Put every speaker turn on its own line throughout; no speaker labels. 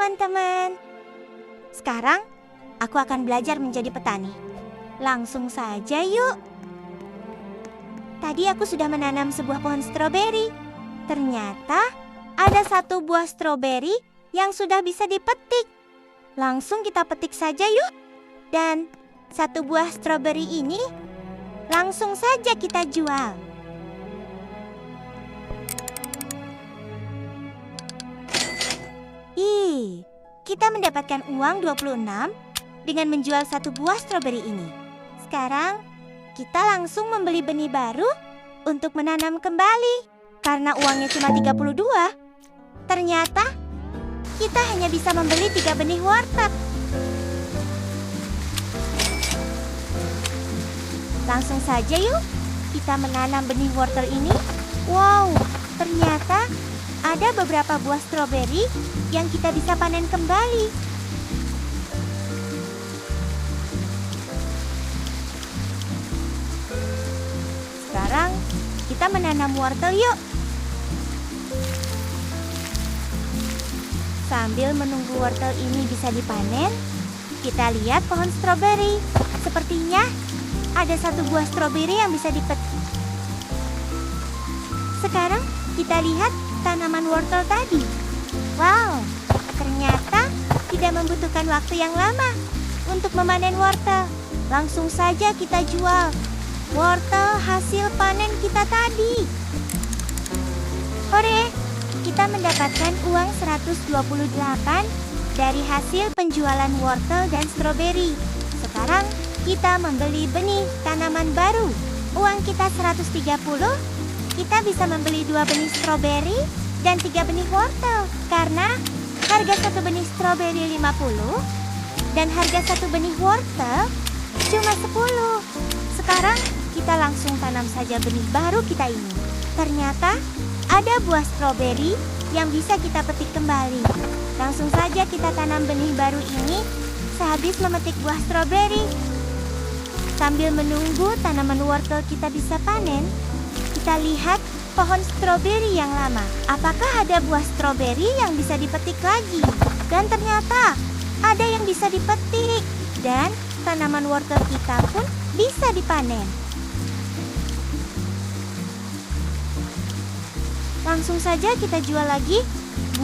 teman-teman. Sekarang aku akan belajar menjadi petani. Langsung saja yuk. Tadi aku sudah menanam sebuah pohon stroberi. Ternyata ada satu buah stroberi yang sudah bisa dipetik. Langsung kita petik saja yuk. Dan satu buah stroberi ini langsung saja kita jual. Kita mendapatkan uang 26 dengan menjual satu buah stroberi ini. Sekarang kita langsung membeli benih baru untuk menanam kembali. Karena uangnya cuma 32, ternyata kita hanya bisa membeli 3 benih wortel. Langsung saja yuk kita menanam benih wortel ini. Wow, ternyata ada beberapa buah stroberi yang kita bisa panen kembali. Sekarang kita menanam wortel yuk. Sambil menunggu wortel ini bisa dipanen, kita lihat pohon stroberi. Sepertinya ada satu buah stroberi yang bisa dipetik. Sekarang kita lihat tanaman wortel tadi. Wow, ternyata tidak membutuhkan waktu yang lama untuk memanen wortel. Langsung saja kita jual wortel hasil panen kita tadi. Hore, kita mendapatkan uang 128 dari hasil penjualan wortel dan stroberi. Sekarang kita membeli benih tanaman baru. Uang kita 130. Kita bisa membeli 2 benih stroberi dan 3 benih wortel. Karena harga satu benih stroberi 50 dan harga satu benih wortel cuma 10. Sekarang kita langsung tanam saja benih baru kita ini. Ternyata ada buah stroberi yang bisa kita petik kembali. Langsung saja kita tanam benih baru ini sehabis memetik buah stroberi. Sambil menunggu tanaman wortel kita bisa panen, kita lihat pohon stroberi yang lama. Apakah ada buah stroberi yang bisa dipetik lagi? Dan ternyata ada yang bisa dipetik. Dan tanaman wortel kita pun bisa dipanen. Langsung saja kita jual lagi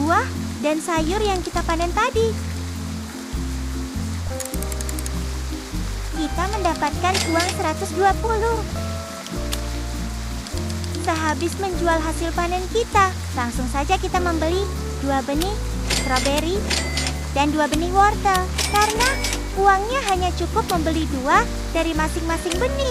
buah dan sayur yang kita panen tadi. Kita mendapatkan uang 120. Sehabis menjual hasil panen kita, langsung saja kita membeli 2 benih stroberi dan 2 benih wortel. Karena uangnya hanya cukup membeli 2 dari masing-masing benih.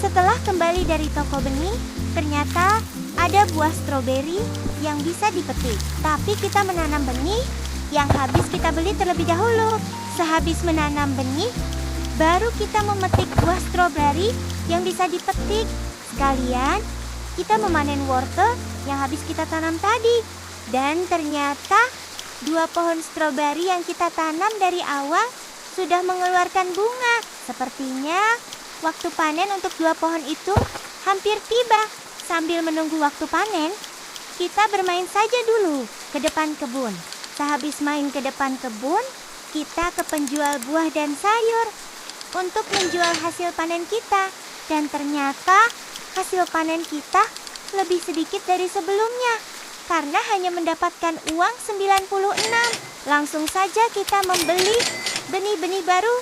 Setelah kembali dari toko benih, ternyata ada buah stroberi yang bisa dipetik. Tapi kita menanam benih yang habis kita beli terlebih dahulu. Sehabis menanam benih, baru kita memetik buah stroberi yang bisa dipetik. Sekalian kita memanen wortel yang habis kita tanam tadi. Dan ternyata 2 pohon stroberi yang kita tanam dari awal sudah mengeluarkan bunga. Sepertinya waktu panen untuk 2 pohon itu hampir tiba. Sambil menunggu waktu panen, kita bermain saja dulu ke depan kebun. Sehabis main ke depan kebun, kita ke penjual buah dan sayur untuk menjual hasil panen kita. Dan ternyata hasil panen kita lebih sedikit dari sebelumnya karena hanya mendapatkan uang 96. Langsung saja kita membeli benih-benih baru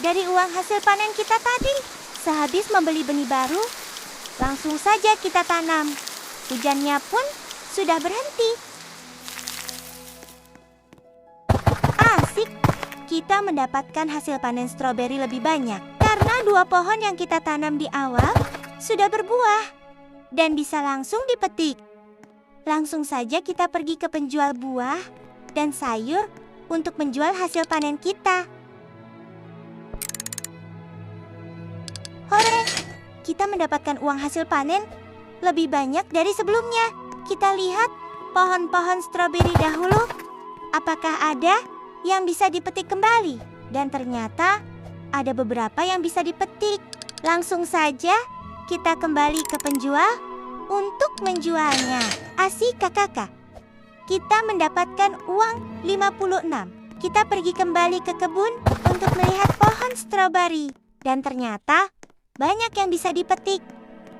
dari uang hasil panen kita tadi. Sehabis membeli benih baru, langsung saja kita tanam. Hujannya pun sudah berhenti. Asik, kita mendapatkan hasil panen stroberi lebih banyak. Karena 2 pohon yang kita tanam di awal sudah berbuah dan bisa langsung dipetik. Langsung saja kita pergi ke penjual buah dan sayur untuk menjual hasil panen kita. Hore, kita mendapatkan uang hasil panen lebih banyak dari sebelumnya. Kita lihat pohon-pohon stroberi dahulu. Apakah ada yang bisa dipetik kembali? Dan ternyata ada beberapa yang bisa dipetik. Langsung saja kita kembali ke penjual untuk menjualnya. Asik kakak. kita mendapatkan uang 56. Kita pergi kembali ke kebun untuk melihat pohon stroberi. Dan ternyata banyak yang bisa dipetik.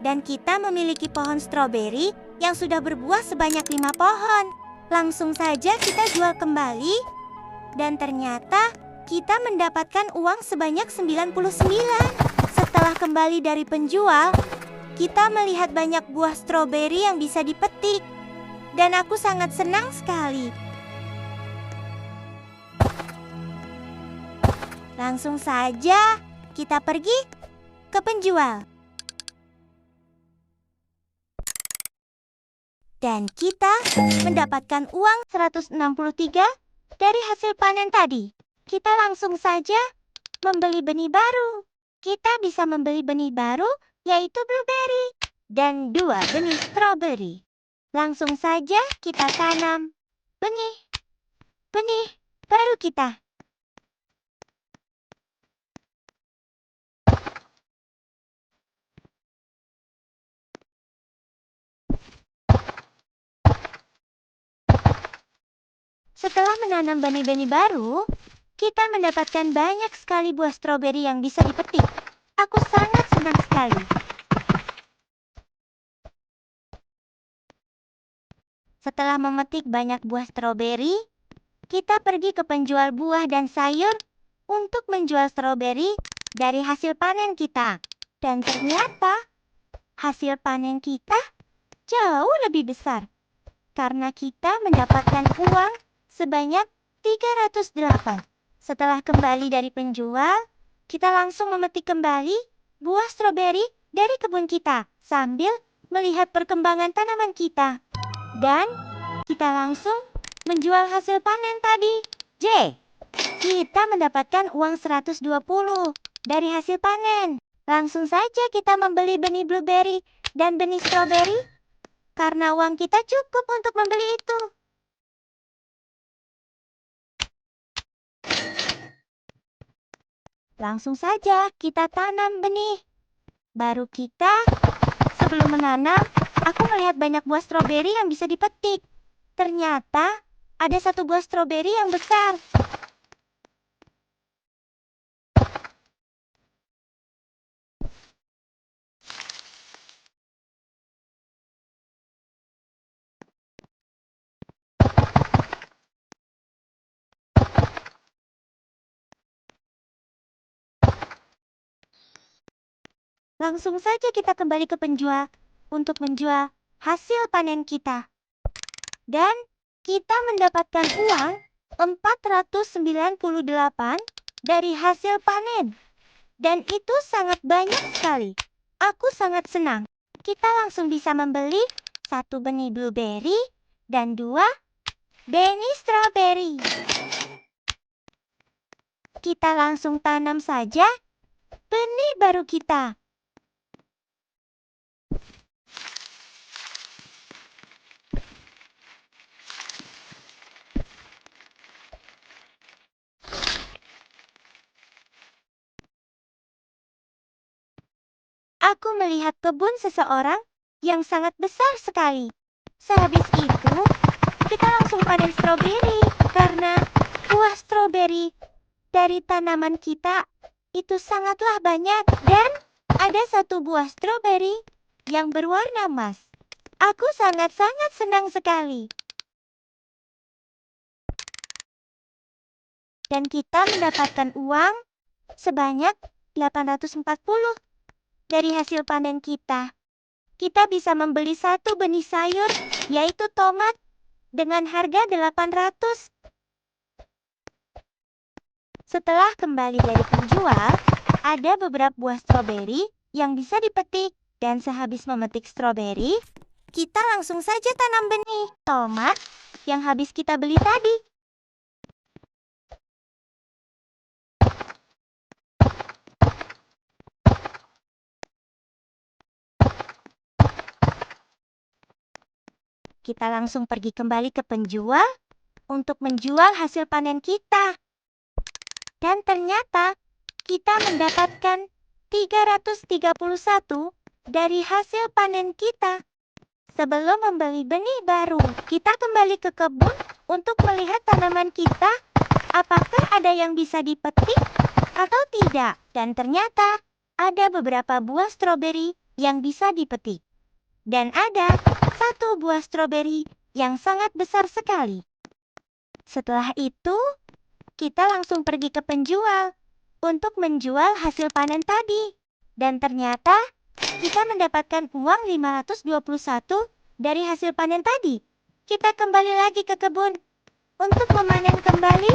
Dan kita memiliki pohon stroberi yang sudah berbuah sebanyak 5 pohon. Langsung saja kita jual kembali. Dan ternyata kita mendapatkan uang sebanyak 99. Setelah kembali dari penjual, kita melihat banyak buah stroberi yang bisa dipetik. Dan aku sangat senang sekali. Langsung saja kita pergi ke penjual. Dan kita mendapatkan uang 163 dari hasil panen tadi. Kita langsung saja membeli benih baru. Kita bisa membeli benih baru, yaitu blueberry dan 2 benih strawberry. Langsung saja kita tanam benih baru kita. Setelah menanam benih-benih baru, kita mendapatkan banyak sekali buah stroberi yang bisa dipetik. Aku sangat senang sekali. Setelah memetik banyak buah stroberi, kita pergi ke penjual buah dan sayur untuk menjual stroberi dari hasil panen kita. Dan ternyata hasil panen kita jauh lebih besar karena kita mendapatkan uang sebanyak 308. Setelah kembali dari penjual, kita langsung memetik kembali buah stroberi dari kebun kita sambil melihat perkembangan tanaman kita. Dan kita langsung menjual hasil panen tadi. Kita mendapatkan uang 120 dari hasil panen. Langsung saja kita membeli benih blueberry dan benih stroberi karena uang kita cukup untuk membeli itu. Langsung saja kita tanam benih baru kita. Sebelum menanam, aku melihat banyak buah stroberi yang bisa dipetik. Ternyata ada satu buah stroberi yang besar. Langsung saja kita kembali ke penjual untuk menjual hasil panen kita. Dan kita mendapatkan uang 498 dari hasil panen. Dan itu sangat banyak sekali. Aku sangat senang. Kita langsung bisa membeli 1 benih blueberry dan 2 benih strawberry. Kita langsung tanam saja benih baru kita. Aku melihat kebun seseorang yang sangat besar sekali. Sehabis itu, kita langsung panen stroberi karena buah stroberi dari tanaman kita itu sangatlah banyak dan ada satu buah stroberi yang berwarna emas. Aku sangat-sangat senang sekali. Dan kita mendapatkan uang sebanyak 840 dari hasil panen kita. Kita bisa membeli 1 benih sayur, yaitu tomat, dengan harga 800. Setelah kembali dari penjual, ada beberapa buah stroberi yang bisa dipetik. Dan sehabis memetik stroberi, kita langsung saja tanam benih tomat yang habis kita beli tadi. Kita langsung pergi kembali ke penjual untuk menjual hasil panen kita. Dan ternyata kita mendapatkan 331 dari hasil panen kita. Sebelum membeli benih baru, kita kembali ke kebun untuk melihat tanaman kita. Apakah ada yang bisa dipetik atau tidak? Dan ternyata ada beberapa buah stroberi yang bisa dipetik. Dan ada satu buah stroberi yang sangat besar sekali. Setelah itu, kita langsung pergi ke penjual untuk menjual hasil panen tadi. Dan ternyata kita mendapatkan uang 521 dari hasil panen tadi. Kita kembali lagi ke kebun untuk memanen kembali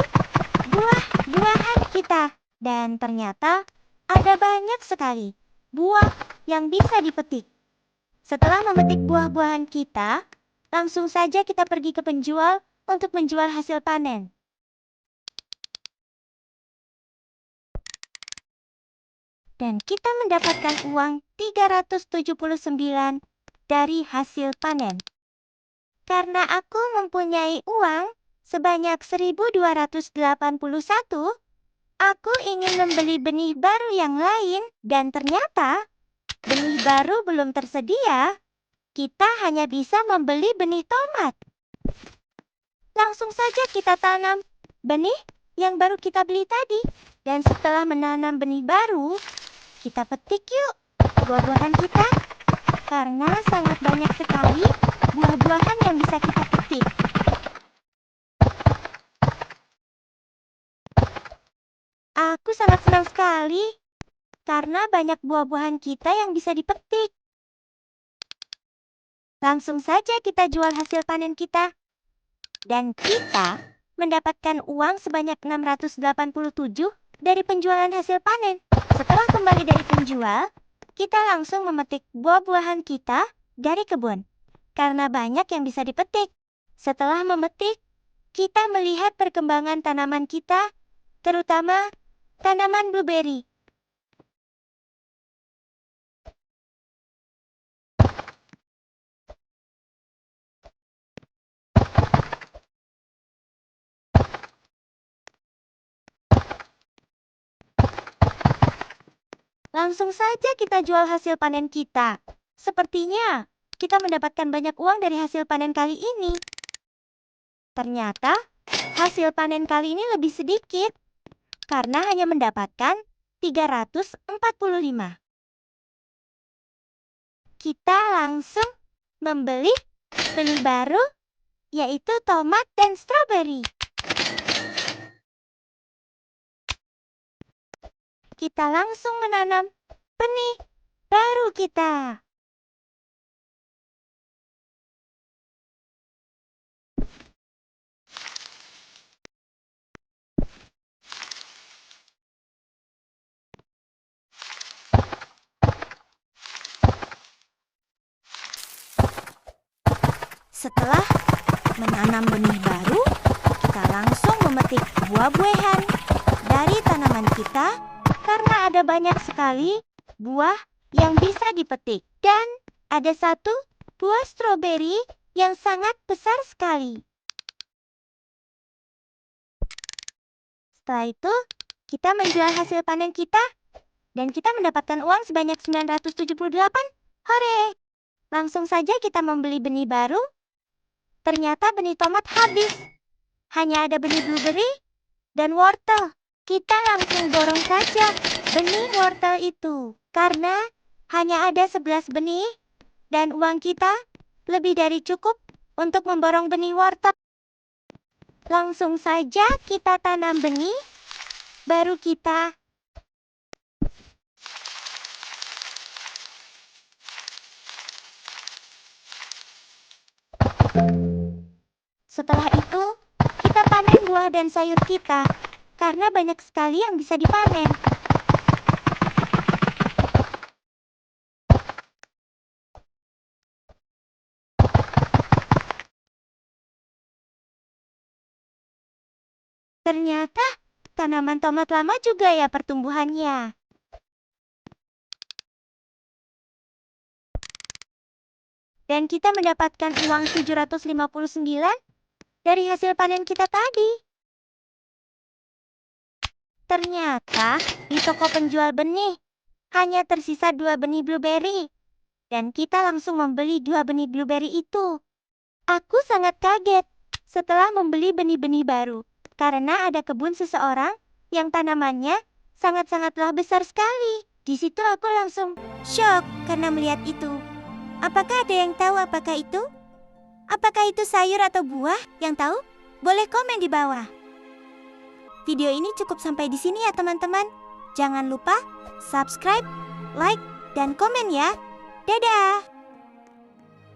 buah-buahan kita. Dan ternyata ada banyak sekali buah yang bisa dipetik. Setelah memetik buah-buahan kita, langsung saja kita pergi ke penjual untuk menjual hasil panen. Dan kita mendapatkan uang 379 dari hasil panen. Karena aku mempunyai uang sebanyak 1.281, aku ingin membeli benih baru yang lain dan ternyata benih baru belum tersedia. Kita hanya bisa membeli benih tomat. Langsung saja kita tanam benih yang baru kita beli tadi. Dan setelah menanam benih baru, kita petik yuk buah-buahan kita. Karena sangat banyak sekali buah-buahan yang bisa kita petik. Aku sangat senang sekali karena banyak buah-buahan kita yang bisa dipetik. Langsung saja kita jual hasil panen kita. Dan kita mendapatkan uang sebanyak 687 dari penjualan hasil panen. Setelah kembali dari penjual, kita langsung memetik buah-buahan kita dari kebun. Karena banyak yang bisa dipetik. Setelah memetik, kita melihat perkembangan tanaman kita, terutama tanaman blueberry. Langsung saja kita jual hasil panen kita. Sepertinya kita mendapatkan banyak uang dari hasil panen kali ini. Ternyata hasil panen kali ini lebih sedikit karena hanya mendapatkan 345. Kita langsung membeli benih baru, yaitu tomat dan stroberi. Kita langsung menanam benih baru kita. Setelah menanam benih baru, kita langsung memetik buah-buahan dari tanaman kita karena ada banyak sekali buah yang bisa dipetik. Dan ada satu buah stroberi yang sangat besar sekali. Setelah itu, kita menjual hasil panen kita dan kita mendapatkan uang sebanyak 978. Hore! Langsung saja kita membeli benih baru. Ternyata benih tomat habis. Hanya ada benih blueberry dan wortel. Kita langsung borong saja benih wortel itu. Karena hanya ada 11 benih dan uang kita lebih dari cukup untuk memborong benih wortel. Langsung saja kita tanam benih baru kita. Setelah itu, kita panen buah dan sayur kita, karena banyak sekali yang bisa dipanen. Ternyata, tanaman tomat lama juga ya pertumbuhannya. Dan kita mendapatkan uang 759 dari hasil panen kita tadi. Ternyata di toko penjual benih hanya tersisa 2 benih blueberry. dan kita langsung membeli 2 benih blueberry itu. Aku sangat kaget setelah membeli benih-benih baru, karena ada kebun seseorang yang tanamannya sangat-sangatlah besar sekali. Di situ aku langsung shock karena melihat itu. Apakah ada yang tahu apakah itu? Apakah itu sayur atau buah? Yang tahu? Boleh komen di bawah. Video ini cukup sampai di sini ya teman-teman. Jangan lupa subscribe, like, dan komen ya. Dadah!